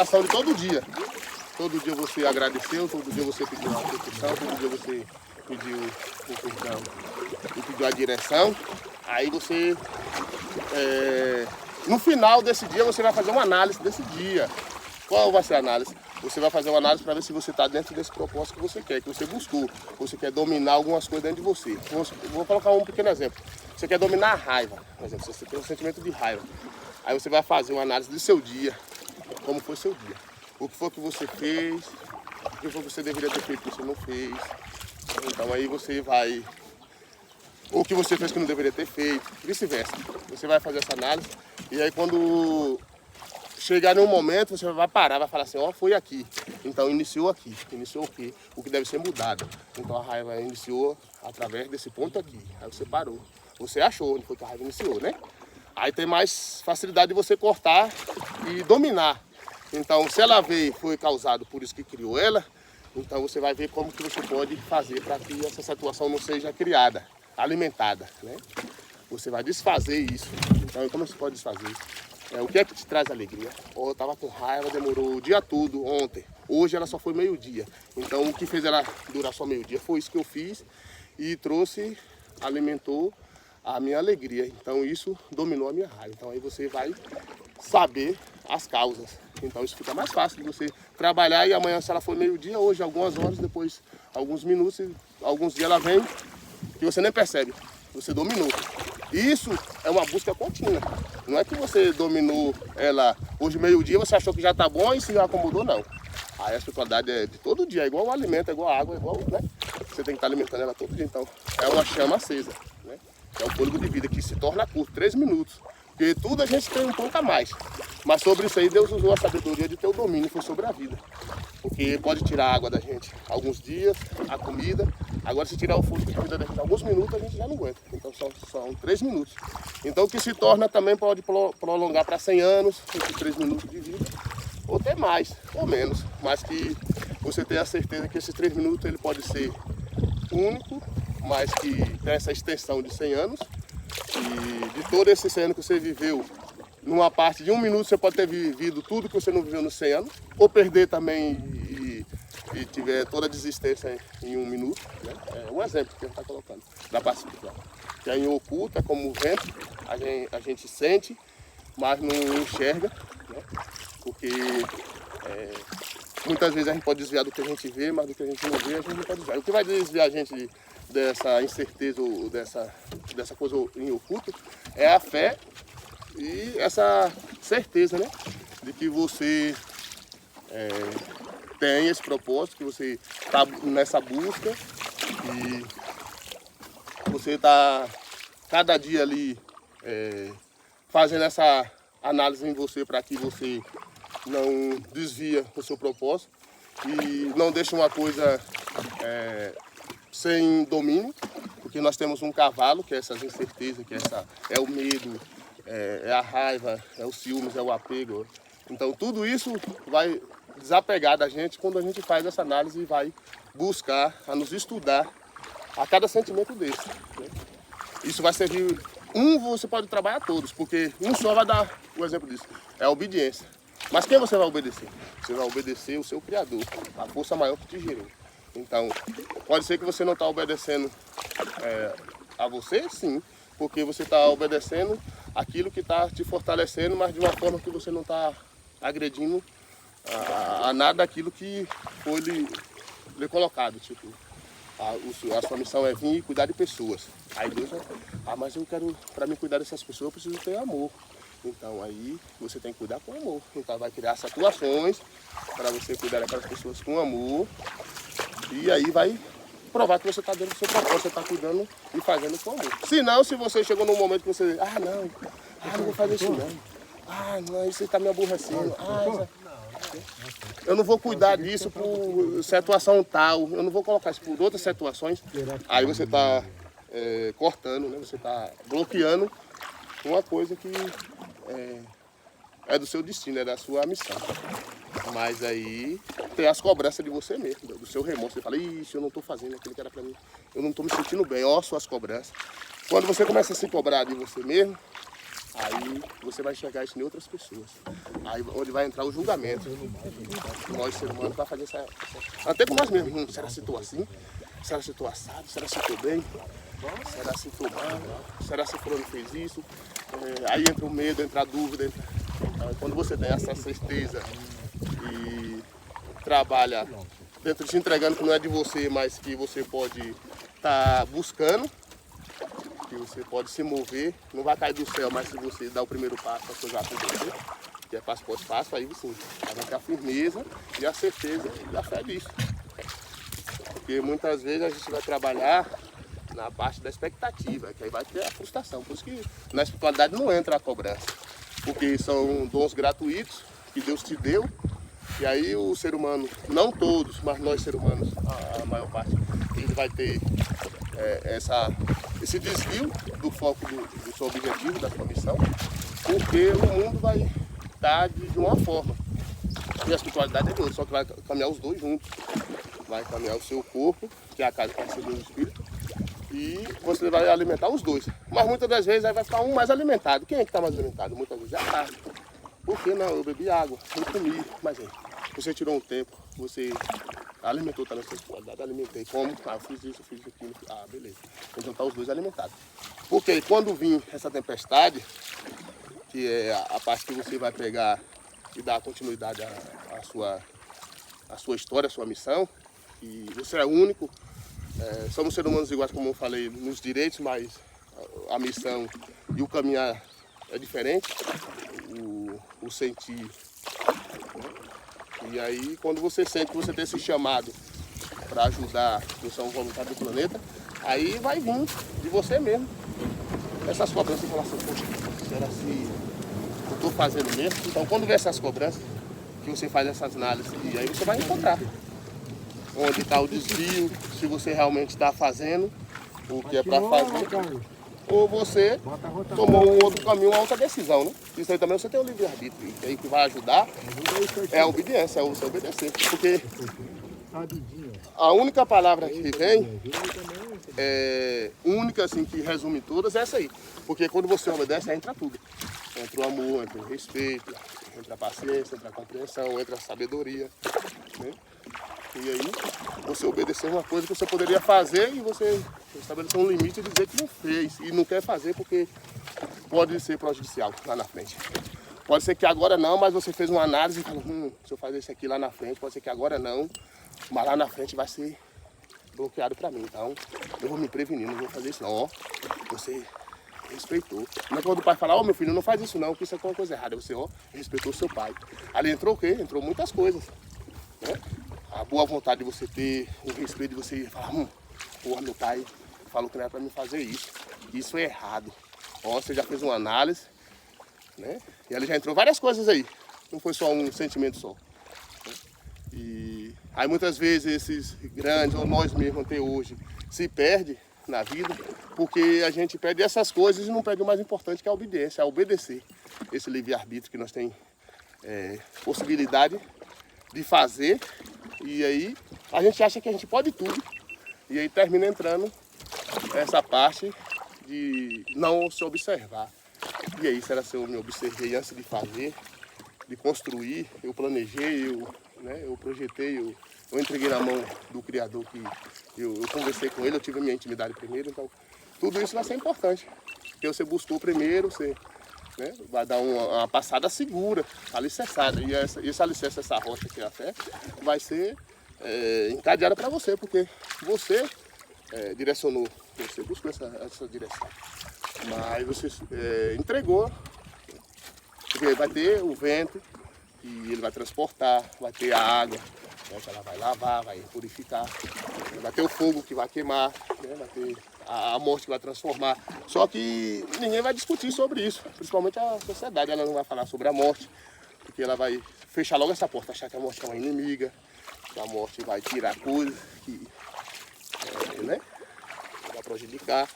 ação de todo dia. Todo dia você agradeceu, todo dia você pediu a proteção, todo dia você pediu o perdão e pediu a direção. Aí você, no final desse dia, você vai fazer uma análise desse dia. Qual vai ser a análise? Você vai fazer uma análise para ver se você está dentro desse propósito que você quer, que você buscou. Você quer dominar algumas coisas dentro de você. Vou colocar um pequeno exemplo. Você quer dominar a raiva, por exemplo, você tem um sentimento de raiva. Aí você vai fazer uma análise do seu dia, como foi seu dia. O que foi que você fez, o que foi que você deveria ter feito que você não fez. Então aí você vai... O que você fez que não deveria ter feito, vice-versa. Você vai fazer essa análise e aí quando chegar em um momento, você vai parar, vai falar assim, ó, foi aqui. Então iniciou aqui. Iniciou o quê? O que deve ser mudado. Então a raiva iniciou através desse ponto aqui. Aí você parou. Você achou onde foi que a raiva iniciou, né? Aí tem mais facilidade de você cortar e dominar. Então, se ela veio foi causado por isso que criou ela, então você vai ver como que você pode fazer para que essa situação não seja criada, alimentada, né? Você vai desfazer isso. Então, como você pode desfazer isso? O que é que te traz alegria? Eu estava com raiva, demorou o dia todo ontem. Hoje ela só foi meio-dia. Então, o que fez ela durar só meio-dia foi isso que eu fiz e trouxe, alimentou a minha alegria. Então isso dominou a minha raiva. Então aí você vai saber as causas. Então isso fica mais fácil de você trabalhar e amanhã se ela for meio-dia, hoje algumas horas, depois alguns minutos, alguns dias ela vem e você nem percebe. Você dominou. Isso é uma busca contínua. Não é que você dominou ela hoje meio-dia, você achou que já está bom e se acomodou, não. Aí a espiritualidade é de todo dia, é igual o alimento, é igual a água, é igual, né? Você tem que estar alimentando ela todo dia. Então é uma chama acesa, né? É um fôlego de vida que se torna curto, 3 minutos. Porque tudo a gente tem um pouco a mais. Mas sobre isso aí Deus usou a sabedoria de ter o domínio, foi sobre a vida. Porque pode tirar a água da gente alguns dias, a comida. Agora se tirar o fôlego de vida da gente alguns minutos, a gente já não aguenta. Então são 3 minutos. Então o que se torna também pode prolongar para 100 anos, esses 3 minutos de vida. Ou até mais, ou menos. Mas que você tenha a certeza que esses 3 minutos ele pode ser único, mas que tem essa extensão de 100 anos. E de todo esse 100 anos que você viveu, numa parte de 1 minuto você pode ter vivido tudo que você não viveu nos 100 anos, ou perder também e tiver toda a desistência em 1 minuto. Né? É um exemplo que a gente está colocando da parte espiritual. Que é em oculto, é como o vento, a gente sente, mas não enxerga, né? Porque muitas vezes a gente pode desviar do que a gente vê, mas do que a gente não vê, a gente não pode desviar. O que vai desviar a gente dessa incerteza ou dessa coisa em oculto é a fé e essa certeza, né? De que você tem esse propósito, que você está nessa busca e você está cada dia ali fazendo essa análise em você para que você não desvia o seu propósito e não deixa uma coisa sem domínio, porque nós temos um cavalo, que é essas incertezas, que é o medo, é a raiva, é o ciúmes, é o apego. Então tudo isso vai desapegar da gente quando a gente faz essa análise e vai buscar a nos estudar a cada sentimento desse. Né? Isso vai servir, você pode trabalhar todos, porque um só vai dar o exemplo disso, é a obediência. Mas quem você vai obedecer? Você vai obedecer o seu Criador, a força maior que te gerou. Então, pode ser que você não está obedecendo a você, sim, porque você está obedecendo aquilo que está te fortalecendo, mas de uma forma que você não está agredindo a nada daquilo que foi lhe colocado. Tipo, a sua missão é vir e cuidar de pessoas. Aí Deus vai, mas eu quero, para mim cuidar dessas pessoas, eu preciso ter amor. Então aí você tem que cuidar com amor. Então vai criar situações para você cuidar daquelas pessoas com amor. E aí vai provar que você está dentro do seu propósito, você está cuidando e fazendo com amor. Se não, se você chegou num momento que você, não vou fazer isso não. Não, isso está me aborrecendo. Eu não vou cuidar disso por situação tal, eu não vou colocar isso por outras situações. Aí você está cortando, né? Você está bloqueando uma coisa que é do seu destino, é da sua missão. Mas aí tem as cobranças de você mesmo, do seu remorso. Você fala, ixi, eu não estou fazendo aquilo que era para mim, eu não estou me sentindo bem, ó, suas cobranças. Quando você começa a se cobrar de você mesmo, Aí você vai enxergar isso em outras pessoas. Aí onde vai entrar o julgamento. Nós, seres humanos, vai fazer até com nós mesmos. Será que estou assim? Será que estou assado? Será que estou bem? Será que estou mal? Será que fulano fez isso? Aí entra o medo, entra a dúvida. Quando você tem essa certeza e trabalha dentro de se entregando que não é de você, mas que você pode estar buscando, que você pode se mover, não vai cair do céu, mas se você dá o primeiro passo, as coisas vão acontecer, que é passo por passo, aí sim, vai ter a firmeza e a certeza e a fé disso. Porque muitas vezes a gente vai trabalhar na parte da expectativa, que aí vai ter a frustração. Por isso que na espiritualidade não entra a cobrança, porque são dons gratuitos que Deus te deu, e aí o ser humano, não todos, mas nós seres humanos, a maior parte, ele vai ter esse desvio do foco do seu objetivo, da sua missão, porque o mundo vai estar de uma forma. E a espiritualidade é de outra, só que vai caminhar os dois juntos. Vai caminhar o seu corpo, que é a casa que recebeu o Espírito, e você vai alimentar os dois. Mas muitas das vezes aí vai ficar um mais alimentado. Quem é que está mais alimentado? Muitas vezes é a carne. Por que não? Eu bebi água, eu comi, mas aí, você tirou um tempo, você alimentou, tá na sua espiritualidade, alimentei, como? Ah, eu fiz isso, eu fiz aquilo, ah, beleza. Então tá os dois alimentados. Porque quando vir essa tempestade, que é a parte que você vai pegar e dar continuidade à sua história, à sua missão, e você é único, somos seres humanos iguais, como eu falei, nos direitos, mas a missão e o caminhar é diferente, o sentir. E aí, quando você sente que você tem esse chamado para ajudar a missão voluntária do planeta, aí vai vir de você mesmo essas cobranças e falar assim, poxa, será se eu estou fazendo mesmo? Então, quando vê essas cobranças, que você faz essas análises, e aí você vai encontrar onde está o desvio, se você realmente está fazendo o que é para fazer, ou você tomou um outro caminho, uma outra decisão, né? Isso aí também você tem o livre-arbítrio, e aí que vai ajudar é a obediência, é você obedecer, porque a única palavra que vem, única assim, que resume todas, é essa aí, porque quando você obedece, entra tudo, entra o amor, entra o respeito, entra a paciência, entra a compreensão, entra a sabedoria, né? E aí, você obedecer uma coisa que você poderia fazer e você estabelecer um limite e dizer que não fez. E não quer fazer porque pode ser prejudicial lá na frente. Pode ser que agora não, mas você fez uma análise e falou, se eu fazer isso aqui lá na frente, pode ser que agora não, mas lá na frente vai ser bloqueado para mim. Então, eu vou me prevenir, não vou fazer isso não. Ó, você respeitou. Não é quando o pai fala, ó, meu filho, não faz isso não, que isso é uma coisa errada. Você, ó, respeitou o seu pai. Ali entrou o quê? Entrou muitas coisas, né? A boa vontade de você ter, o respeito de você falar, porra, meu pai falou que não era para mim fazer isso. Isso é errado. Ó, você já fez uma análise, né? E ali já entrou várias coisas aí. Não foi só um sentimento só. Né? E aí muitas vezes esses grandes, ou nós mesmos até hoje, se perde na vida, porque a gente perde essas coisas e não perde o mais importante, que é a obediência, é obedecer. Esse livre-arbítrio que nós temos possibilidade de fazer. E aí a gente acha que a gente pode tudo. E aí termina entrando essa parte de não se observar. E aí, será que eu me observei antes de fazer, de construir, eu planejei, eu projetei, eu entreguei na mão do Criador, que eu conversei com ele, eu tive a minha intimidade primeiro. Então, tudo isso vai ser importante. Porque você buscou primeiro, você vai dar uma passada segura, alicerçada. E esse alicerce, essa rocha que é a fé, vai ser encadeada para você, porque você direcionou, você buscou essa direção. Mas você entregou, porque vai ter o vento, e ele vai transportar, vai ter a água, né, que ela vai lavar, vai purificar, vai ter o fogo que vai queimar, né, vai ter a morte que vai transformar. Só que ninguém vai discutir sobre isso, principalmente a sociedade. Ela não vai falar sobre a morte, porque ela vai fechar logo essa porta, achar que a morte é uma inimiga, que a morte vai tirar coisas que vai prejudicar.